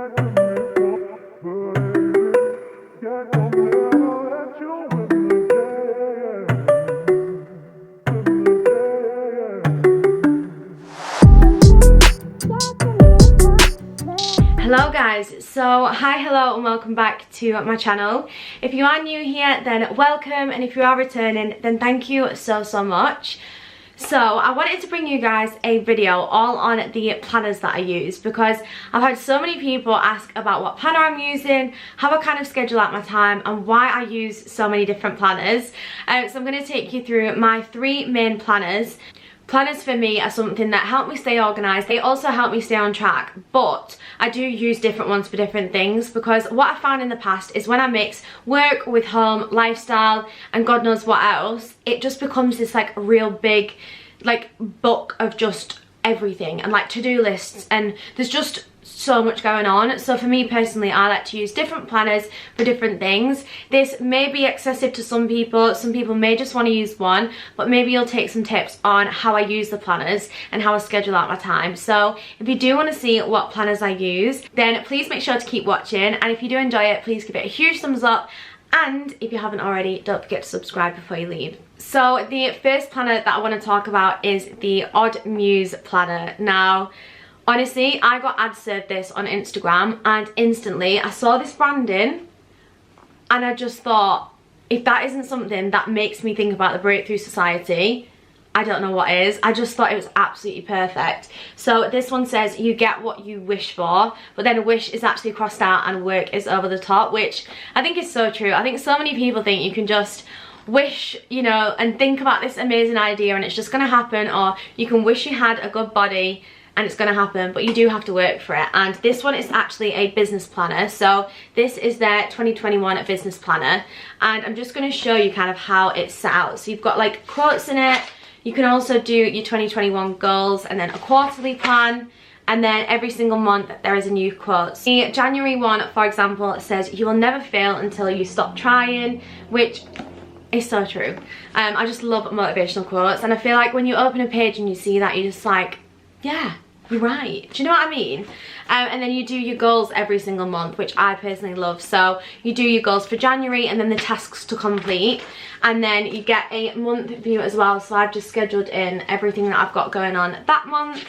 Hello guys, so hello and welcome back to my channel. If you are new here, then welcome, and if you are returning, then thank you so much. So I wanted to bring you guys a video all on the planners that I use, because I've had so many people ask about what planner I'm using, how I kind of schedule out my time, and why I use so many different planners. So I'm going to take you through my 3 main planners. Planners for me are something that help me stay organised. They also help me stay on track, but I do use different ones for different things, because what I found in the past is when I mix work with home, lifestyle, and God knows what else, it just becomes this like real big like book of just everything and like to-do lists, and there's just so much going on. So for me personally, I like to use different planners for different things. This may be excessive to some people may just want to use one, but maybe you'll take some tips on how I use the planners and how I schedule out my time. So if you do want to see what planners I use, then please make sure to keep watching, and if you do enjoy it, please give it a huge thumbs up, and if you haven't already, don't forget to subscribe before you leave. So the first planner that I want to talk about is the Odd Muse planner. Now honestly, I got ad served this on Instagram, and instantly I saw this branding and I just thought, if that isn't something that makes me think about the Breakthrough Society, I don't know what is. I just thought it was absolutely perfect. So this one says you get what you wish for, but then wish is actually crossed out and work is over the top, which I think is so true. I think so many people think you can just wish, you know, and think about this amazing idea and it's just gonna happen, or you can wish you had a good body and it's gonna happen, but you do have to work for it. And this one is actually a business planner. So this is their 2021 business planner, and I'm just gonna show you kind of how it's set out. So you've got like quotes in it. You can also do your 2021 goals and then a quarterly plan, and then every single month there is a new quote. The January one, for example, says you will never fail until you stop trying, which is so true. I just love motivational quotes, and I feel like when you open a page and you see that, you're just like, yeah, you're right. Do you know what I mean? And then you do your goals every single month, which I personally love. So you do your goals for January and then the tasks to complete, and then you get a month view as well. So I've just scheduled in everything that I've got going on that month,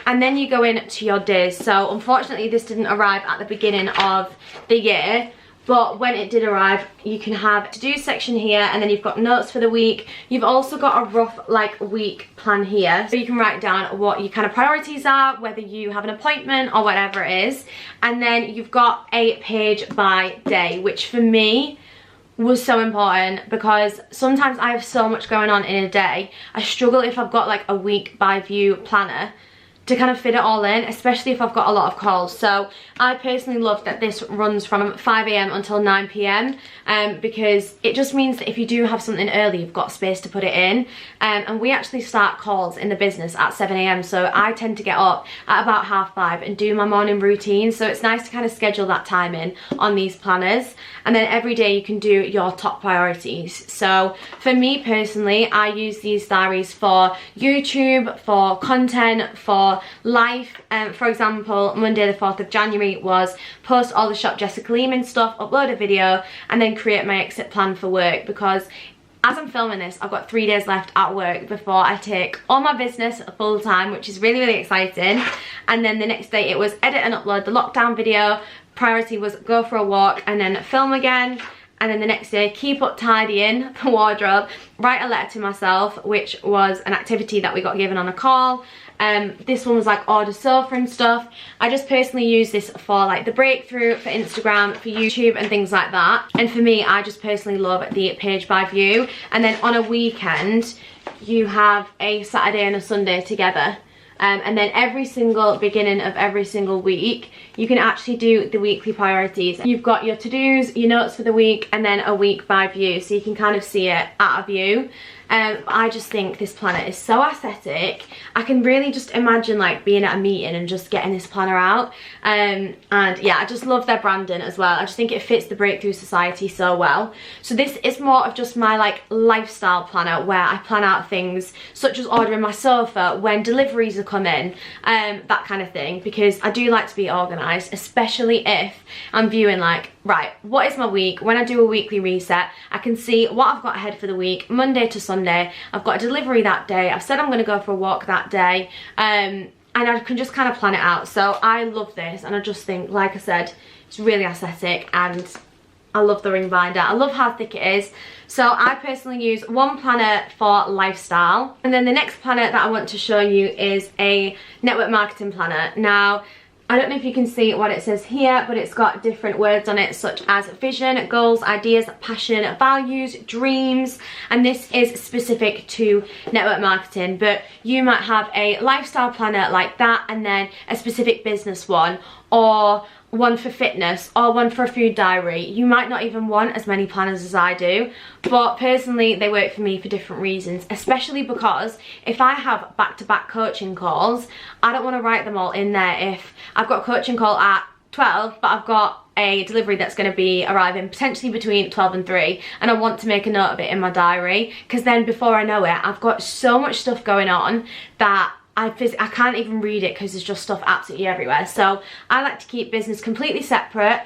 and then you go in to your days. So unfortunately this didn't arrive at the beginning of the year, but when it did arrive, you can have to-do section here, and then you've got notes for the week. You've also got a rough like week plan here, so you can write down what your kind of priorities are, whether you have an appointment or whatever it is. And then you've got a page by day, which for me was so important, because sometimes I have so much going on in a day. I struggle if I've got like a week by view planner to kind of fit it all in, especially if I've got a lot of calls. So I personally love that this runs from 5 AM until 9 PM, because it just means that if you do have something early, you've got space to put it in. And we actually start calls in the business at 7 AM, so I tend to get up at about 5:30 and do my morning routine. So it's nice to kind of schedule that time in on these planners, and then every day you can do your top priorities. So for me personally, I use these diaries for YouTube, for content, for life. For example, Monday the 4th of January was post all the Shop Jessica Lehman stuff, upload a video, and then create my exit plan for work, because as I'm filming this, I've got 3 days left at work before I take all my business full time, which is really exciting. And then the next day it was edit and upload the lockdown video. Priority was go for a walk and then film again. And then the next day, keep up tidying the wardrobe, write a letter to myself, which was an activity that we got given on a call. This one was like order sofa and stuff. I just personally use this for like the Breakthrough, for Instagram, for YouTube and things like that. And for me, I just personally love the page by view. And then on a weekend, you have a Saturday and a Sunday together. And then every single beginning of every single week, you can actually do the weekly priorities. You've got your to-dos, your notes for the week, and then a week by view, so you can kind of see it at a view. I just think this planner is so aesthetic. I can really just imagine like being at a meeting and just getting this planner out. And yeah, I just love their branding as well. I just think it fits the Breakthrough Society so well. So this is more of just my like lifestyle planner, where I plan out things such as ordering my sofa, when deliveries are coming, that kind of thing, because I do like to be organised, especially if I'm viewing like, right, what is my week? When I do a weekly reset, I can see what I've got ahead for the week, Monday to Sunday. I've got a delivery that day. I've said I'm going to go for a walk that day. And I can just kind of plan it out. So I love this, and I just think, like I said, it's really aesthetic, and I love the ring binder. I love how thick it is. So I personally use one planner for lifestyle, and then the next planner that I want to show you is a network marketing planner. Now, I don't know if you can see what it says here, but it's got different words on it, such as vision, goals, ideas, passion, values, dreams, and this is specific to network marketing. But you might have a lifestyle planner like that, and then a specific business one, or one for fitness, or one for a food diary. You might not even want as many planners as I do, but personally they work for me for different reasons, especially because if I have back-to-back coaching calls, I don't want to write them all in there. If I've got a coaching call at 12, but I've got a delivery that's going to be arriving potentially between 12 and 3, and I want to make a note of it in my diary, because then before I know it, I've got so much stuff going on that I can't even read it, because there's just stuff absolutely everywhere. So I like to keep business completely separate,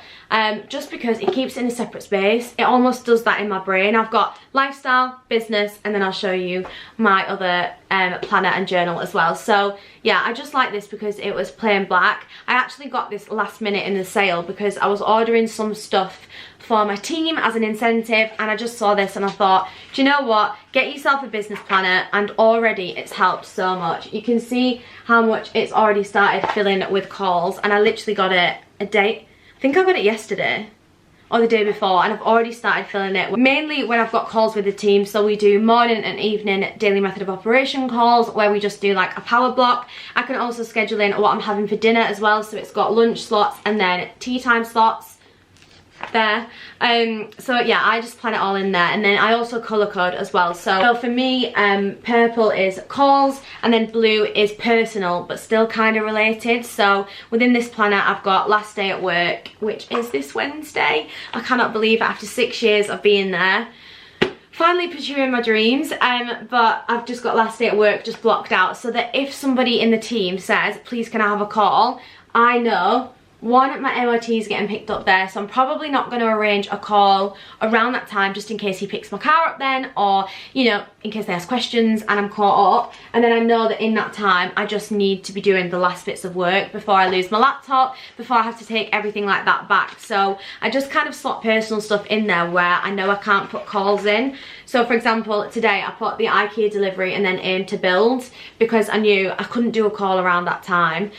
just because it keeps it in a separate space. It almost does that in my brain. I've got lifestyle, business, and then I'll show you my other planner and journal as well. So yeah, I just like this because it was plain black. I actually got this last minute in the sale because I was ordering some stuff for my team as an incentive, and I just saw this and I thought, do you know what, get yourself a business planner, and already it's helped so much. You can see how much it's already started filling with calls, and I literally got it a day, I think I got it yesterday or the day before, and I've already started filling it, mainly when I've got calls with the team. So we do morning and evening daily method of operation calls, where we just do like a power block. I can also schedule in what I'm having for dinner as well, so it's got lunch slots and then tea time slots there. So yeah, I just plan it all in there, and then I also color code as well. So for me, purple is calls, and then blue is personal but still kind of related. So within this planner I've got last day at work, which is this Wednesday. I cannot believe it, after 6 years of being there, finally pursuing my dreams, but I've just got last day at work just blocked out, so that if somebody in the team says, please can I have a call, I know, one, my MOT is getting picked up there, so I'm probably not going to arrange a call around that time, just in case he picks my car up then, or, you know, in case they ask questions and I'm caught up. And then I know that in that time I just need to be doing the last bits of work before I lose my laptop, before I have to take everything like that back. So I just kind of slot personal stuff in there where I know I can't put calls in. So for example, today I put the IKEA delivery and then aim to build, because I knew I couldn't do a call around that time.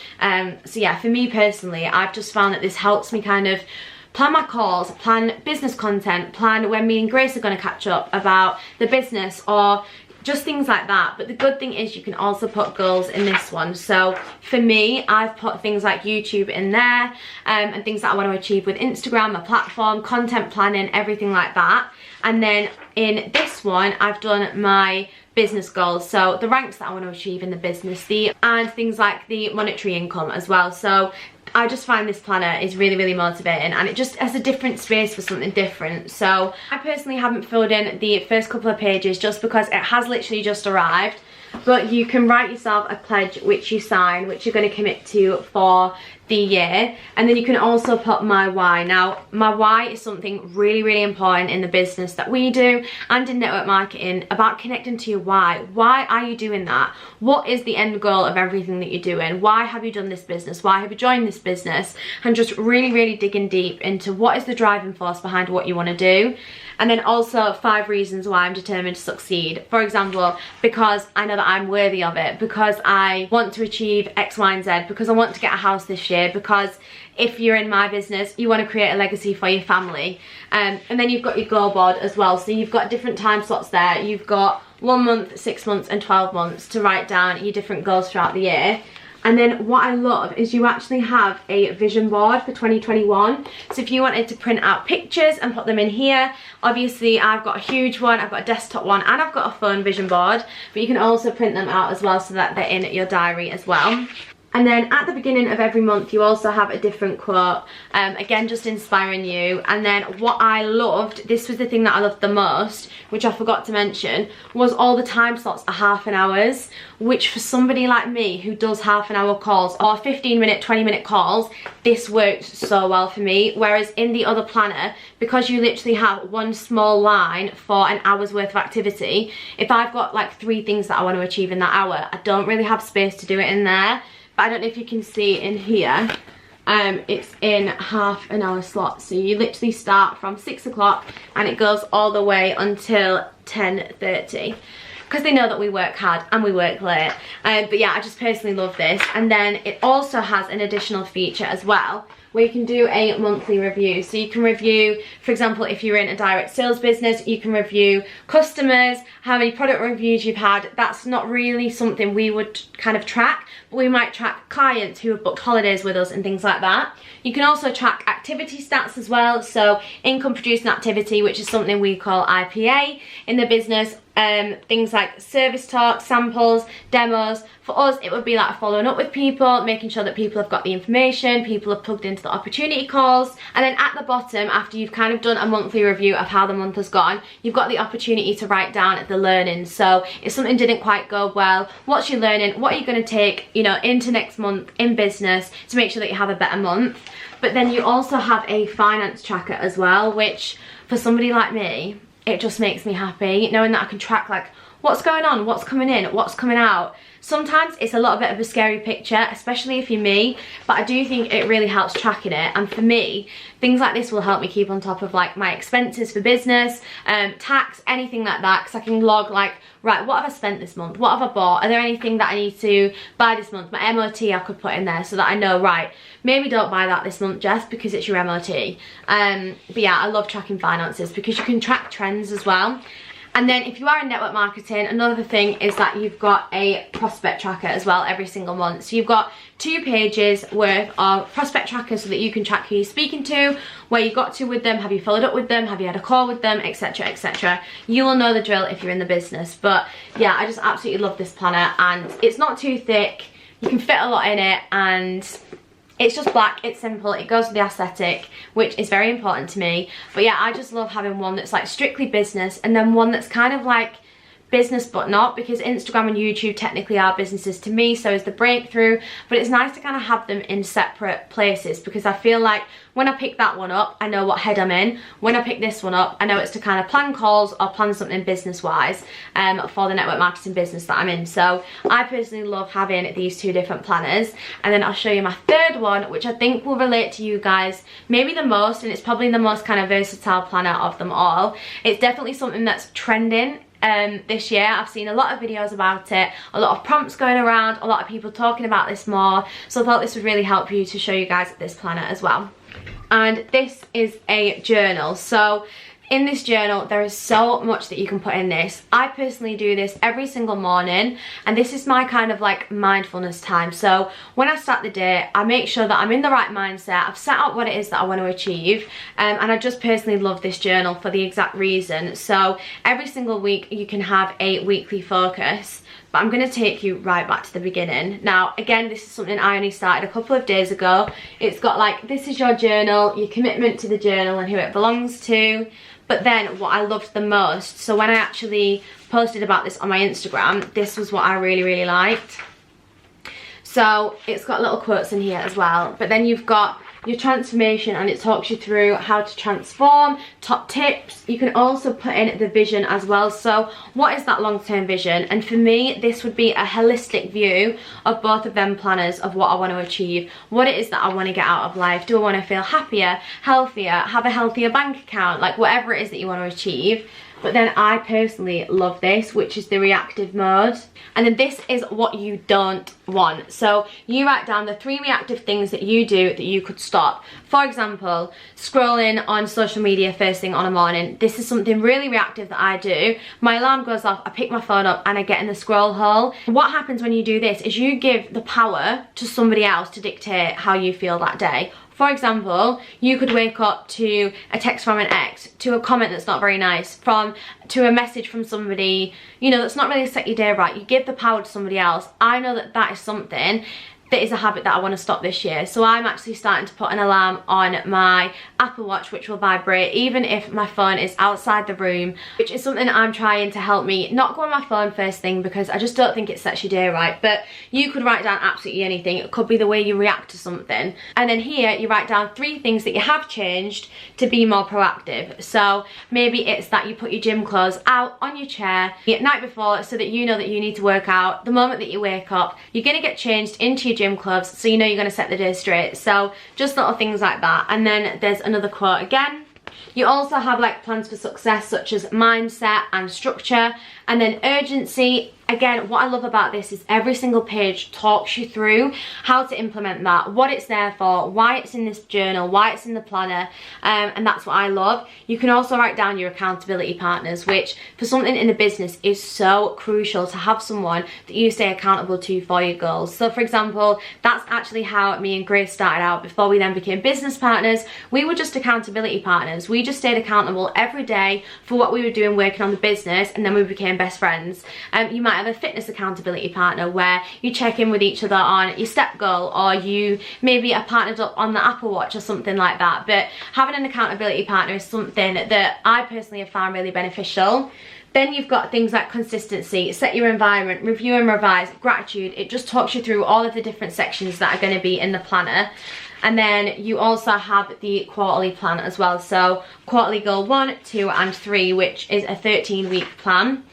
So yeah, for me personally, I've just found that this helps me kind of plan my calls, plan business content, plan when me and Grace are going to catch up about the business, or just things like that. But the good thing is you can also put goals in this one. So for me, I've put things like YouTube in there, and things that I want to achieve with Instagram, my platform, content planning, everything like that. And then in this one, I've done my business goals, so the ranks that I want to achieve in the business, and things like the monetary income as well. So I just find this planner is really, really motivating, and it just has a different space for something different. So I personally haven't filled in the first couple of pages just because it has literally just arrived. But you can write yourself a pledge which you sign, which you're going to commit to for the year, and then you can also put my why. Now my why is something really, really important in the business that we do and in network marketing, about connecting to your why. Why are you doing that? What is the end goal of everything that you're doing? Why have you done this business? Why have you joined this business? And just really, really digging deep into what is the driving force behind what you want to do. And then also 5 reasons why I'm determined to succeed. For example, because I know that I'm worthy of it, because I want to achieve X, Y, and Z, because I want to get a house this year, because if you're in my business, you want to create a legacy for your family. And then you've got your goal board as well. So you've got different time slots there. You've got 1 month, 6 months, and 12 months to write down your different goals throughout the year. And then what I love is you actually have a vision board for 2021. So if you wanted to print out pictures and put them in here, obviously I've got a huge one, I've got a desktop one, and I've got a phone vision board, but you can also print them out as well so that they're in your diary as well. And then at the beginning of every month you also have a different quote, again just inspiring you. And then what I loved, this was the thing that I loved the most, which I forgot to mention, was all the time slots are half an hours, which for somebody like me who does half an hour calls or 15-minute, 20-minute calls, this works so well for me. Whereas in the other planner, because you literally have one small line for an hour's worth of activity, if I've got like 3 things that I want to achieve in that hour, I don't really have space to do it in there. But I don't know if you can see in here, it's in half an hour slots. So you literally start from 6 o'clock and it goes all the way until 10:30. Because they know that we work hard and we work late. But yeah, I just personally love this. And then it also has an additional feature as well, where you can do a monthly review. So you can review, for example, if you're in a direct sales business, you can review customers, how many product reviews you've had. That's not really something we would kind of track, but we might track clients who have booked holidays with us and things like that. You can also track activity stats as well, so income producing activity, which is something we call IPA in the business. Things like service talk, samples, demos. For us, it would be like following up with people, making sure that people have got the information, people have plugged into the opportunity calls. And then at the bottom, after you've kind of done a monthly review of how the month has gone, you've got the opportunity to write down the learning. So if something didn't quite go well, what's your learning? What are you going to take, you know, into next month in business to make sure that you have a better month? But then you also have a finance tracker as well, which for somebody like me, it just makes me happy knowing that I can track like what's going on, what's coming in, what's coming out. Sometimes it's a little bit of a scary picture, especially if you're me, but I do think it really helps tracking it. And for me, things like this will help me keep on top of like my expenses for business, tax, anything like that, because I can log like, right, what have I spent this month? What have I bought? Are there anything that I need to buy this month? My MOT I could put in there so that I know, right, maybe don't buy that this month, Jess, because it's your MOT. But yeah, I love tracking finances because you can track trends as well. And then if you are in network marketing, another thing is that you've got a prospect tracker as well every single month. So you've got 2 pages worth of prospect trackers so that you can track who you're speaking to, where you got to with them, have you followed up with them, have you had a call with them, etc, etc. You will know the drill if you're in the business. But yeah, I just absolutely love this planner, and it's not too thick, you can fit a lot in it, and it's just black, it's simple, it goes with the aesthetic, which is very important to me. But yeah, I just love having one that's like strictly business, and then one that's kind of like business but not, because Instagram and YouTube technically are businesses to me, so is the Breakthrough, but it's nice to kind of have them in separate places, because I feel like when I pick that one up, I know what head I'm in. When I pick this one up, I know it's to kind of plan calls or plan something business wise for the network marketing business that I'm in. So I personally love having these 2 different planners. And then I'll show you my 3rd one, which I think will relate to you guys maybe the most, and it's probably the most kind of versatile planner of them all. It's definitely something that's trending this year. I've seen a lot of videos about it, a lot of prompts going around, a lot of people talking about this more, so I thought this would really help you to show you guys this planner as well. And this is a journal. So in this journal, there is so much that you can put in this. I personally do this every single morning, and this is my kind of like mindfulness time. So when I start the day, I make sure that I'm in the right mindset, I've set out what it is that I want to achieve, and I just personally love this journal for the exact reason. So every single week you can have a weekly focus, but I'm going to take you right back to the beginning. Now, again, this is something I only started a couple of days ago. It's got like, this is your journal, your commitment to the journal and who it belongs to. But then what I loved the most, so when I actually posted about this on my Instagram, this was what I really, really liked. So it's got little quotes in here as well, but then you've got your transformation, and it talks you through how to transform, top tips. You can also put in the vision as well. So what is that long-term vision? And for me, this would be a holistic view of both of them planners, of what I want to achieve, what it is that I want to get out of life. Do I want to feel happier, healthier, have a healthier bank account, like whatever it is that you want to achieve. But then I personally love this, which is the reactive mode. And then this is what you don't want. So you write down the 3 reactive things that you do that you could stop. For example, scrolling on social media first thing on a morning. This is something really reactive that I do. My alarm goes off, I pick my phone up and I get in the scroll hole. What happens when you do this is you give the power to somebody else to dictate how you feel that day. For example, you could wake up to a text from an ex, to a comment that's not very nice, to a message from somebody, you know, that's not really set your day right. You give the power to somebody else. I know that that is something that is a habit that I want to stop this year. So I'm actually starting to put an alarm on my Apple Watch which will vibrate even if my phone is outside the room, which is something I'm trying to help me not go on my phone first thing because I just don't think it sets your day right. But you could write down absolutely anything. It could be the way you react to something. And then here you write down 3 things that you have changed to be more proactive. So maybe it's that you put your gym clothes out on your chair at night before so that you know that you need to work out. The moment that you wake up, you're going to get changed into your gym clothes so you know you're going to set the day straight. So just little things like that. And then there's another quote again. You also have like plans for success such as mindset and structure, and then urgency. Again, what I love about this is every single page talks you through how to implement that, what it's there for, why it's in this journal, why it's in the planner, and that's what I love. You can also write down your accountability partners, which for something in the business is so crucial to have someone that you stay accountable to for your goals. So for example, that's actually how me and Grace started out before we then became business partners. We were just accountability partners. We just stayed accountable every day for what we were doing working on the business, and then we became best friends. You might have a fitness accountability partner where you check in with each other on your step goal, or you maybe are partnered up on the Apple Watch or something like that. But having an accountability partner is something that I personally have found really beneficial. Then you've got things like consistency, set your environment, review and revise, gratitude. It just talks you through all of the different sections that are going to be in the planner. And then you also have the quarterly plan as well. So quarterly goal 1, 2 and 3, which is a 13-week plan.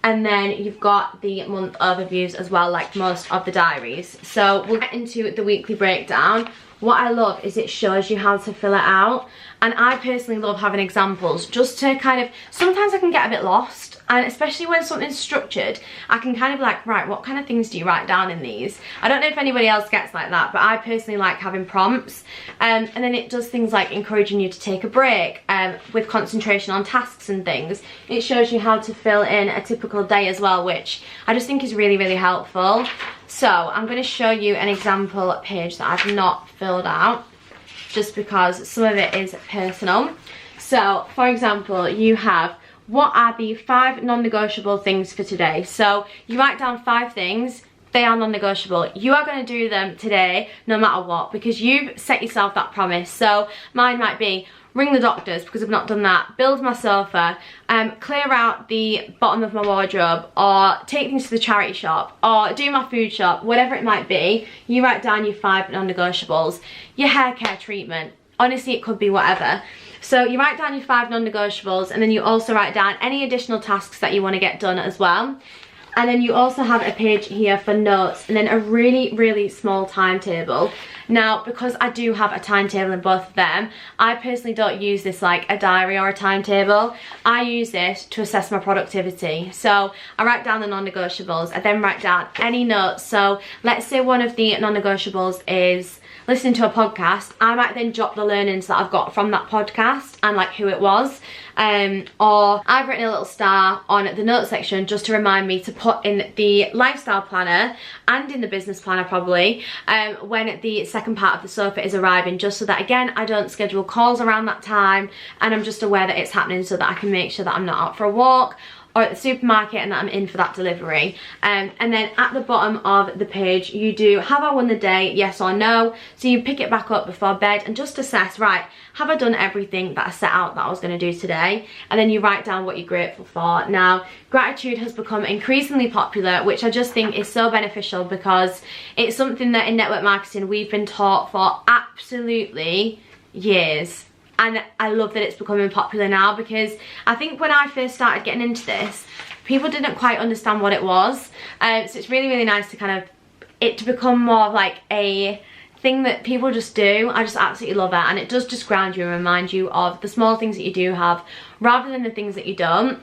And then you've got the month overviews as well, like most of the diaries. So we'll get into the weekly breakdown. What I love is it shows you how to fill it out. And I personally love having examples just to kind of, sometimes I can get a bit lost. And especially when something's structured, I can kind of be like, right, what kind of things do you write down in these? I don't know if anybody else gets like that, but I personally like having prompts. And then it does things like encouraging you to take a break with concentration on tasks and things. It shows you how to fill in a typical day as well, which I just think is really, really helpful. So I'm going to show you an example page that I've not filled out, just because some of it is personal. So for example, you have, what are the 5 non-negotiable things for today? So you write down 5 things, they are non-negotiable. You are going to do them today no matter what, because you've set yourself that promise. So mine might be ring the doctors because I've not done that, build my sofa, clear out the bottom of my wardrobe, or take things to the charity shop, or do my food shop, whatever it might be. You write down your 5 non-negotiables. Your hair care treatment, honestly it could be whatever. So you write down your 5 non-negotiables, and then you also write down any additional tasks that you want to get done as well. And then you also have a page here for notes, and then a really, really small timetable. Now, because I do have a timetable in both of them, I personally don't use this like a diary or a timetable. I use this to assess my productivity. So I write down the non-negotiables. I then write down any notes. So let's say one of the non-negotiables is listening to a podcast. I might then jot the learnings that I've got from that podcast and like who it was. Or I've written a little star on the notes section just to remind me to put in the lifestyle planner and in the business planner probably when the second part of the sofa is arriving, just so that again I don't schedule calls around that time and I'm just aware that it's happening, so that I can make sure that I'm not out for a walk or at the supermarket and that I'm in for that delivery. And then at the bottom of the page you do, have I won the day, yes or no? So you pick it back up before bed and just assess, right, have I done everything that I set out that I was going to do today? And then you write down what you're grateful for. Now, gratitude has become increasingly popular, which I just think is so beneficial, because it's something that in network marketing we've been taught for absolutely years. And I love that it's becoming popular now, because I think when I first started getting into this, people didn't quite understand what it was. So it's really, really nice to kind of, it to become more of like a thing that people just do. I just absolutely love it, and it does just ground you and remind you of the small things that you do have rather than the things that you don't.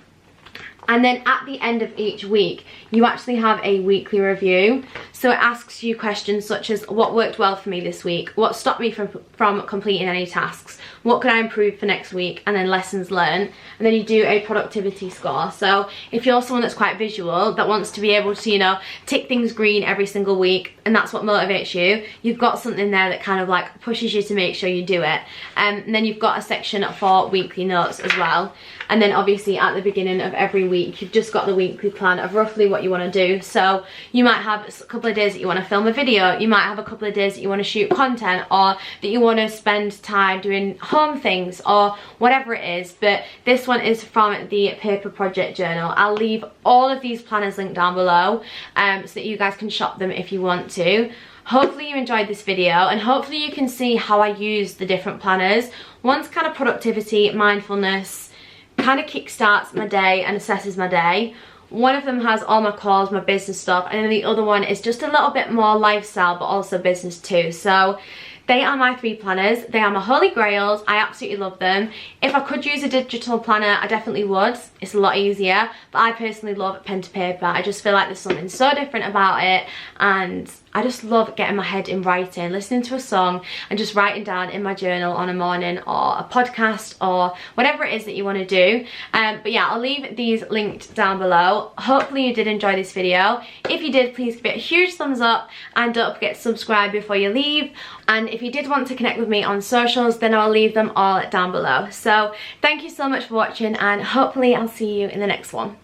And then at the end of each week, you actually have a weekly review. So it asks you questions such as, what worked well for me this week? What stopped me from completing any tasks? What could I improve for next week? And then lessons learned. And then you do a productivity score. So if you're someone that's quite visual, that wants to be able to, you know, tick things green every single week, and that's what motivates you, you've got something there that kind of like pushes you to make sure you do it. And then you've got a section for weekly notes as well. And then obviously at the beginning of every week, you've just got the weekly plan of roughly what you want to do. So you might have a couple of days that you want to film a video, you might have a couple of days that you want to shoot content, or that you want to spend time doing home things, or whatever it is. But this one is from the paper project journal. I'll leave all of these planners linked down below so that you guys can shop them if you want to. Hopefully you enjoyed this video, and hopefully you can see how I use the different planners. One's kind of productivity, mindfulness, kind of kickstarts my day and assesses my day. One of them has all my calls, my business stuff, and then the other one is just a little bit more lifestyle but also business too. So they are my 3 planners. They are my holy grails. I absolutely love them. If I could use a digital planner, I definitely would. It's a lot easier, but I personally love pen to paper. I just feel like there's something so different about it, and I just love getting my head in writing, listening to a song and just writing down in my journal on a morning, or a podcast, or whatever it is that you want to do. But yeah, I'll leave these linked down below. Hopefully you did enjoy this video. If you did, please give it a huge thumbs up, and don't forget to subscribe before you leave. And if you did want to connect with me on socials, then I'll leave them all down below. So thank you so much for watching, and hopefully I'll see you in the next one.